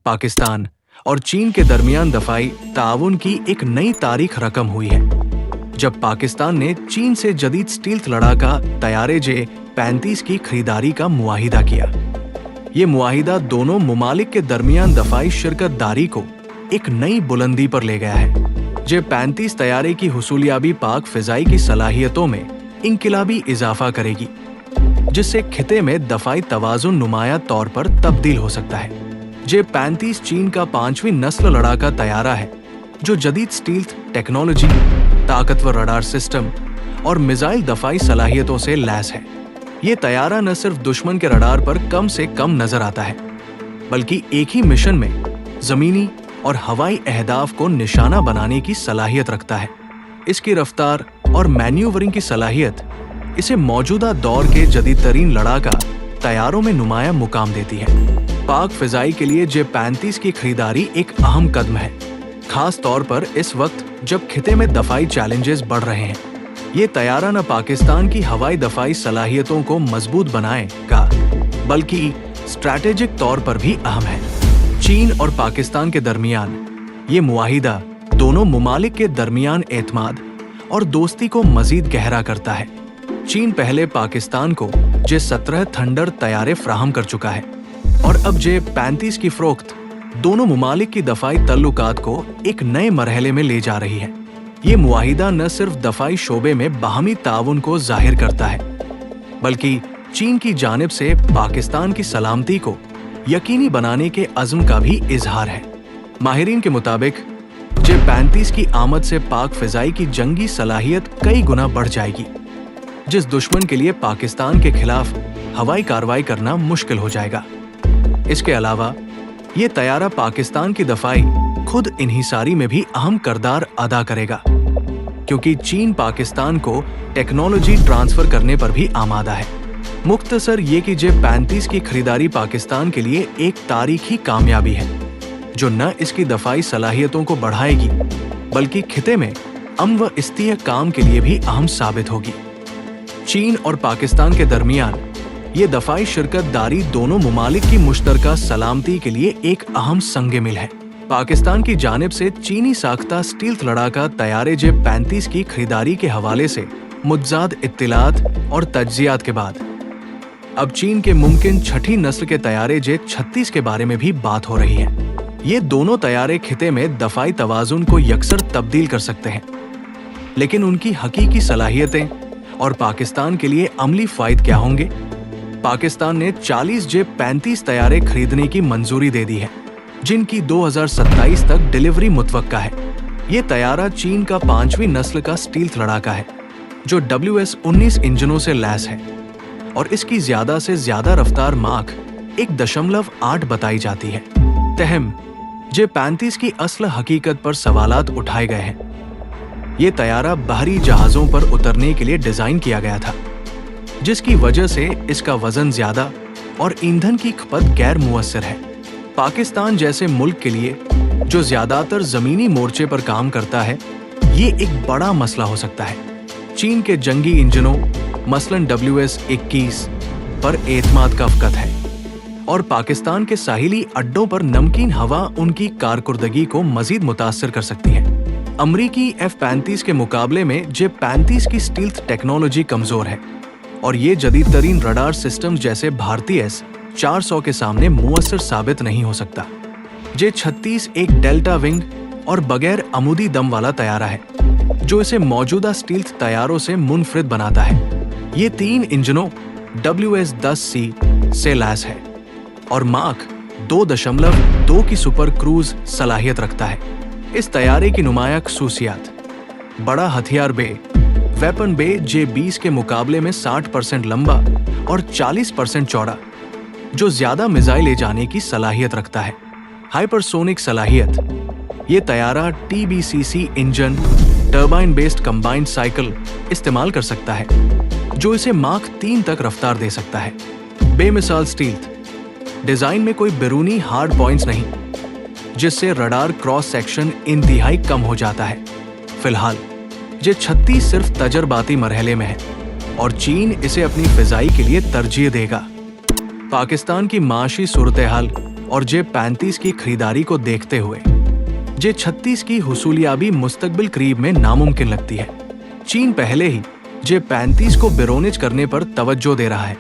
पाकिस्तान और चीन के दरमियान दफाई ताउन की एक नई तारीख रकम हुई है, जब पाकिस्तान ने चीन से जदीद स्टील्थ लड़ाका तैयारे J-35 की खरीदारी का मुआहिदा किया। ये मुआहिदा दोनों मुमालिक के दरमियान दफाई शिरकतदारी को एक नई बुलंदी पर ले गया है। J-35 तैयारे की हुसूलियाबी पाक फिजाई की सलाहियतों में इनकिलाबी इजाफा करेगी, जिससे खिते में दफाई तवाजुन नुमाया तौर पर तब्दील हो सकता है। J-35 चीन का 5वीं नस्ल लड़ाका तैयारा है, जो जदीद स्टील्थ टेक्नोलॉजी, ताकतवर रडार सिस्टम और मिसाइल दफाई सलाहियतों से लैस है। ये तैयारा न सिर्फ दुश्मन के रडार पर कम से कम नजर आता है, बल्कि एक ही मिशन में जमीनी और हवाई अहदाफ को निशाना बनाने की सलाहियत रखता है। इसकी रफ्तार और मैन्यूवरिंग की सलाहियत इसे मौजूदा दौर के जदीद तरीन लड़ाका तैयारों में नुमाया मुकाम देती है। पाक फिजाई के लिए J-35 की खरीदारी एक अहम कदम है, खास तौर पर इस वक्त जब खिते में दफाई चैलेंजेस बढ़ रहे हैं। ये तैयारा न पाकिस्तान की हवाई दफाई सलाहियतों को मजबूत बनाएगा, बल्कि स्ट्रैटेजिक तौर पर भी अहम है। चीन और पाकिस्तान के दरमियान ये मुआहिदा दोनों मुमालिक के दरमियान एतमाद और दोस्ती को मजीद गहरा करता है। चीन पहले पाकिस्तान को J-17 थंडर तैयारे फराहम कर चुका है और अब J-35 की फरोख्त दोनों मुमालिक की दफाई तल्लुकात को एक नए मरहले में ले जा रही है। ये मुआहिदा न सिर्फ दफाई शोबे में बाहमी ताउन को जाहिर करता है, बल्कि चीन की जानिब से पाकिस्तान की सलामती को यकीनी बनाने के अज़्म का भी इजहार है। माहिरीन के मुताबिक J-35 की आमद से पाक फिजाई की जंगी सलाहियत कई गुना बढ़ जाएगी, जिस दुश्मन के लिए पाकिस्तान के खिलाफ हवाई कार्रवाई करना मुश्किल हो जाएगा। इसके अलावा ये तैयारा पाकिस्तान की दफाई खुद इन्हिसारी में भी अहम किरदार अदा करेगा, क्योंकि चीन पाकिस्तान को टेक्नोलॉजी ट्रांसफर करने पर भी आमादा है। मुख्तसर ये कि J-35 की खरीदारी पाकिस्तान के लिए एक तारीखी कामयाबी है, जो न इसकी दफाई सलाहियतों को बढ़ाएगी, बल्कि खिते में अमन व इस्तेहकाम के लिए भी अहम साबित होगी। चीन और पाकिस्तान के दरमियान ये दफाई शिरकतदारी दोनों मुमालिक की मुश्तरका सलामती के लिए एक अहम संगे मिल है। पाकिस्तान की जानिब से चीनी साख्ता स्टील्थ लड़ाका तैयारे J-35 की खरीदारी के हवाले से मुतजाद इत्तिलात और तज्जियात के बाद अब चीन के मुमकिन छठी नस्ल के तैयारे J-36 के बारे में भी बात हो रही है। ये दोनों तैयारे खिते में दफाई तवाजुन को यकसर तब्दील कर सकते हैं, लेकिन उनकी हकीकी सलाहियतें और पाकिस्तान के लिए अमली फायदे क्या होंगे? पाकिस्तान ने 40 J-35 तैयारे खरीदने की मंजूरी दे दी है, जिनकी 2027 तक डिलीवरी मुतवक्का है। ये तैयारा चीन का 5वीं नस्ल का स्टील्थ लड़ाका है, जो WS-19 इंजनों से लैस है और इसकी ज्यादा से ज्यादा रफ्तार माख 1.8 बताई जाती है। तहम J-35 की असल हकीकत पर सवालात उठाए गए हैं। ये तैयारा बाहरी जहाजों पर उतरने के लिए डिजाइन किया गया था, जिसकी वजह से इसका वजन ज्यादा और ईंधन की खपत गैर मुअस्सर है। पाकिस्तान जैसे मुल्क के लिए, जो ज्यादातर जमीनी मोर्चे पर काम करता है, ये एक बड़ा मसला हो सकता है। चीन के जंगी इंजनों मसलन WS-21 पर एतमाद का वक़्त है और पाकिस्तान के साहिली अड्डों पर नमकीन हवा उनकी कारकर्दगी को मजीद मुतासर कर सकती है। अमरीकी F-35 के मुकाबले में J-35 की स्टील्थ टेक्नोलॉजी कमजोर है और ये जदीद तरीन रडार सिस्टम जैसे भारतीय S-400 के सामने मुअस्सर साबित नहीं हो सकता। J-36 एक डेल्टा विंग और बगैर अमूदी दम वाला तैयारा है, जो इसे मौजूदा स्टील्थ तैयारों से मुनफरिद बनाता है। ये 3 इंजनों WS-10C से लैस है और माख 2.2 की सुपर क्रूज सलाहियत रखता है। इस तैयारे की नुमाया खसूसियात: बड़ा हथियार बे, वेपन बे J-20 के मुकाबले में 60% लंबा और 40% चौड़ा, जो ज्यादा मिसाइल ले जाने की सलाहियत रखता है। हाइपरसोनिक सलाहियत: ये तैयारा TBCC engine, turbine based combined cycle इस्तेमाल कर सकता है, जो इसे माख 3 तक रफ्तार दे सकता है। बेमिसाल स्टील्थ: डिजाइन में कोई बैरूनी हार्ड पॉइंट्स नहीं, जिससे रडार क्रॉस सेक्शन इंतहाई कम हो जाता है। फिलहाल J-36 सिर्फ तजर्बाती मरहले में है और चीन इसे अपनी फिजाई के लिए तरजीह देगा। पाकिस्तान की माशी सूरत हाल और J-35 की खरीदारी को देखते हुए J-36 की हुसूलियाबी मुस्तकबिल करीब में नामुमकिन लगती है। चीन पहले ही J-35 को बिरोनिज करने पर तवज्जो दे रहा है,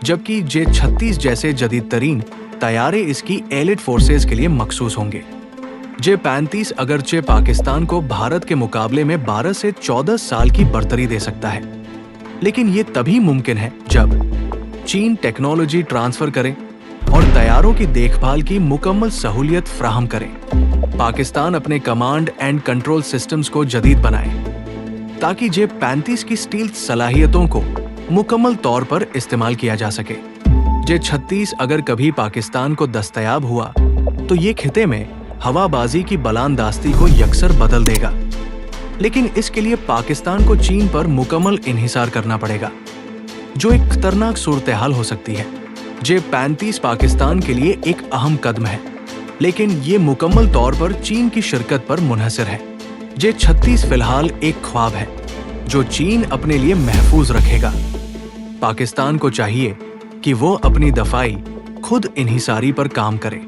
जबकि J-36 जैसे जदीद तरीन तैयारे इसकी एलिट फोर्सेस के लिए मखसूस होंगे। J-35 अगरचे पाकिस्तान को भारत के मुकाबले में 12 से 14 साल की बर्तरी दे सकता है, लेकिन ये तभी मुमकिन है जब चीन टेक्नोलॉजी ट्रांसफर करे और तैयारों की देखभाल की मुकम्मल सहूलियत फ्राहम करे। पाकिस्तान अपने कमांड एंड कंट्रोल सिस्टम्स को जदीद बनाए ताकि J-35 की स्टील्थ सलाहियतों को मुकम्मल तौर पर इस्तेमाल किया जा सके। J-36 अगर कभी पाकिस्तान को दस्तयाब हुआ तो ये खिते में हवाबाजी की बलांदास्ती को यकसर बदल देगा, लेकिन इसके लिए पाकिस्तान को चीन पर मुकम्मल इन्हिसार करना पड़ेगा, जो एक खतरनाक सूरत हाल हो सकती है। J-35 पाकिस्तान के लिए एक अहम कदम है, लेकिन ये मुकम्मल तौर पर चीन की शिरकत पर मुनहसर है। J-36 फिलहाल एक ख्वाब है जो चीन अपने लिए महफूज रखेगा। पाकिस्तान को चाहिए कि वो अपनी दफाई खुद इन्हिसारी पर काम करे,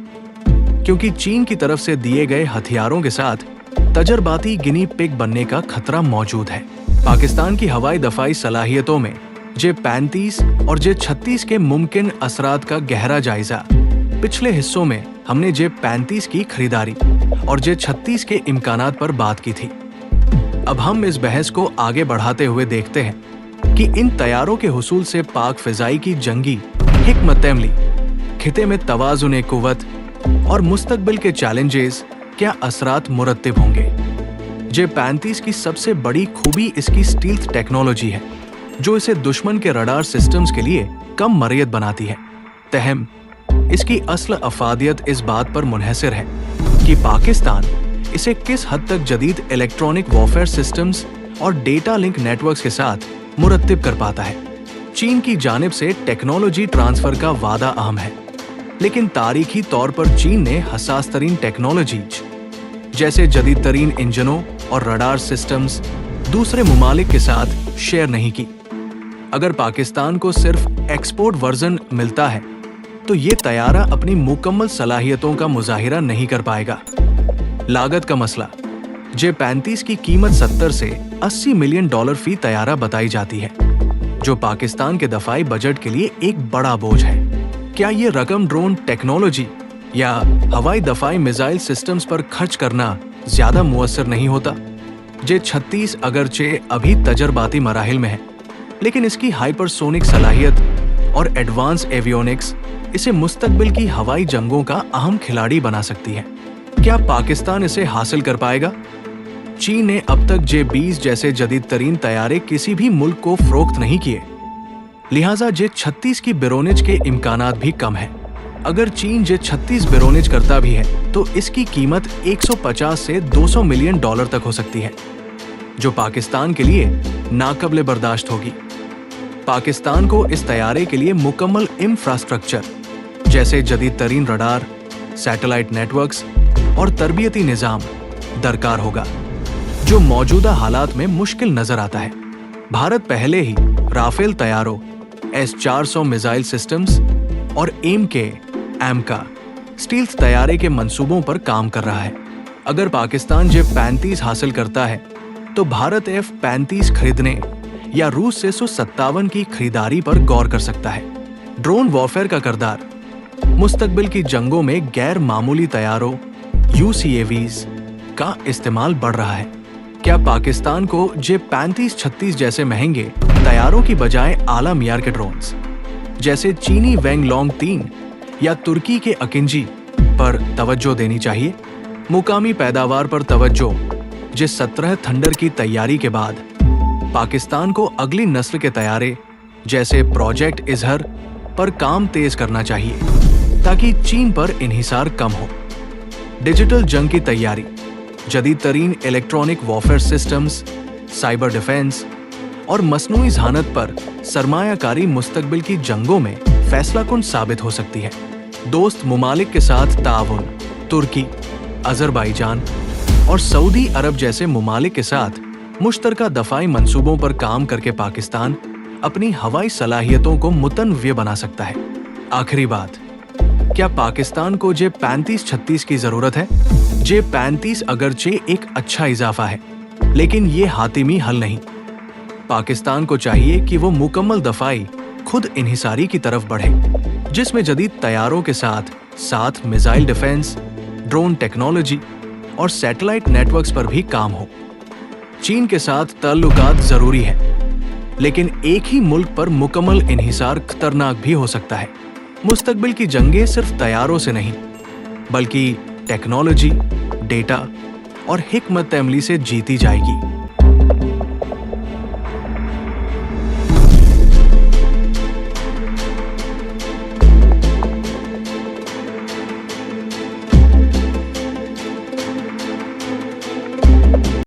क्योंकि चीन की तरफ से दिए गए हथियारों के साथ तजर्बाती गिनी पिग बनने का खतरा मौजूद है। पाकिस्तान की हवाई दफाई सलाहियतों में J-35 और J-36 के मुमकिन असरात का गहरा जायजा पिछले हिस्सों में हमने J-35 की खरीदारी और J-36 के इम्कानात पर बात की थी। अब हम इस बहस को आगे बढ़ाते हुए देखते हैं कि इन तैयारों के हुसूल से पाक फिजाई की जंगी हिकमत अमली, खिते में तवाज़ुन कुव्वत और मुस्तकबिल के चैलेंजेस क्या असरात मुरत्तिब होंगे। J-35 की सबसे बड़ी खूबी इसकी स्टील्थ टेक्नोलॉजी है, जो इसे दुश्मन के रडार सिस्टम्स के लिए कम मरयत बनाती है। तहम इसकी असल अफादियत इस बात पर मुनहसर है कि पाकिस्तान इसे किस हद तक जदीद इलेक्ट्रॉनिक वॉरफेयर सिस्टम्स और डेटा लिंक नेटवर्क्स के साथ मुरत्तिब कर पाता है। चीन की जानिब से टेक्नोलॉजी ट्रांसफर का वादा अहम है, लेकिन तारीखी तौर पर चीन ने हसास तरीन टेक्नोलॉजीज जैसे जदीद तरीन इंजनों और रडार सिस्टम्स दूसरे मुमालिक के साथ शेयर नहीं की। अगर पाकिस्तान को सिर्फ एक्सपोर्ट वर्जन मिलता है तो ये तैयारा अपनी मुकम्मल सलाहियतों का मुजाहिरा नहीं कर पाएगा। लागत का मसला, J-35 की कीमत 70 से 80 मिलियन डॉलर फी तैयारा बताई जाती है, जो पाकिस्तान के दफाई बजट के लिए एक बड़ा बोझ है। क्या ये रकम ड्रोन टेक्नोलॉजी या हवाई दफाई मिसाइल सिस्टम्स पर खर्च करना ज्यादा मुअस्सर नहीं होता? J-36 अगरचे अभी तजर्बाती मराहिल में है, लेकिन इसकी हाइपरसोनिक सलाहियत और एडवांस एवियोनिक्स इसे मुस्तकबिल की हवाई जंगों का अहम खिलाड़ी बना सकती है। क्या पाकिस्तान इसे हासिल कर पाएगा? चीन ने अब तक J-20 जैसे जदीद तरीन तैयारे किसी भी मुल्क को फरोख्त नहीं किए, लिहाजा J-36 की बिरोनिज के इम्कानात भी कम है। अगर चीन J-36 बिरोनिज करता भी है तो इसकी कीमत 150 से 200 मिलियन डॉलर तक हो सकती है, जो पाकिस्तान के लिए नाकबले बर्दाश्त होगी। पाकिस्तान को इस तैयारे के लिए मुकम्मल इंफ्रास्ट्रक्चर जैसे जदीद तरीन रडार, सैटेलाइट नेटवर्क्स और तरबियती निज़ाम दरकार होगा, जो मौजूदा हालात में मुश्किल नजर आता है। भारत पहले ही राफेल तैयारों, S-400 मिसाइल सिस्टम्स और AMK स्टील्थ तैयारे के मंसूबों पर काम कर रहा है। अगर पाकिस्तान J-35 हासिल करता है तो भारत F-35 खरीदने या रूस से Su-57 की खरीदारी पर गौर कर सकता है। ड्रोन वॉरफेयर का किरदार मुस्तकबिल की जंगों में गैर मामूली तैयारों UCAVs का इस्तेमाल बढ़ रहा है। क्या पाकिस्तान को J-35-36 जैसे महंगे तैयारों की बजाय आला मियार के ड्रोन्स जैसे चीनी वेंगलोंग 3 या तुर्की के अकिंजी पर तवज्जो देनी चाहिए? मुकामी पैदावार पर तवज्जो J-17 थंडर की तैयारी के बाद पाकिस्तान को अगली नस्ल के तैयारे जैसे प्रोजेक्ट इजहर पर काम तेज करना चाहिए, ताकि चीन पर इन्हिसार कम हो। डिजिटल जंग की तैयारी, जदीद तरीन electronic warfare systems, cyber defence और मसनूई ज़हानत पर सरमायाकारी मुस्तकबिल की जंगों में फैसलाकुन साबित हो सकती है। दोस्त मुमालिक के साथ ताउन, तुर्की, अजरबैजान और सऊदी अरब जैसे मुमालिक के साथ मुश्तरका दफाई मंसूबों पर काम करके पाकिस्तान अपनी हवाई सलाहियतों को मुतनव्य बना सकता है। आखिरी बात, क्या पाकिस्तान को J-35-36 की जरूरत है? J-35 अगरचे एक अच्छा इजाफा है, लेकिन ये हातिमी हल नहीं। पाकिस्तान को चाहिए कि वो मुकम्मल दफाई खुद इन्हिसारी की तरफ बढ़े, जिसमें जदीद तैयारों के साथ साथ मिसाइल डिफेंस, ड्रोन टेक्नोलॉजी और सैटेलाइट नेटवर्क्स पर भी काम हो। चीन के साथ ताल्लुकात जरूरी है, लेकिन एक ही मुल्क पर मुकम्मल इन्हिसार खतरनाक भी हो सकता है। मुस्तकबिल की जंगें सिर्फ तैयारों से नहीं, बल्कि टेक्नोलॉजी, डेटा और हिकमत अमली से जीती जाएगी।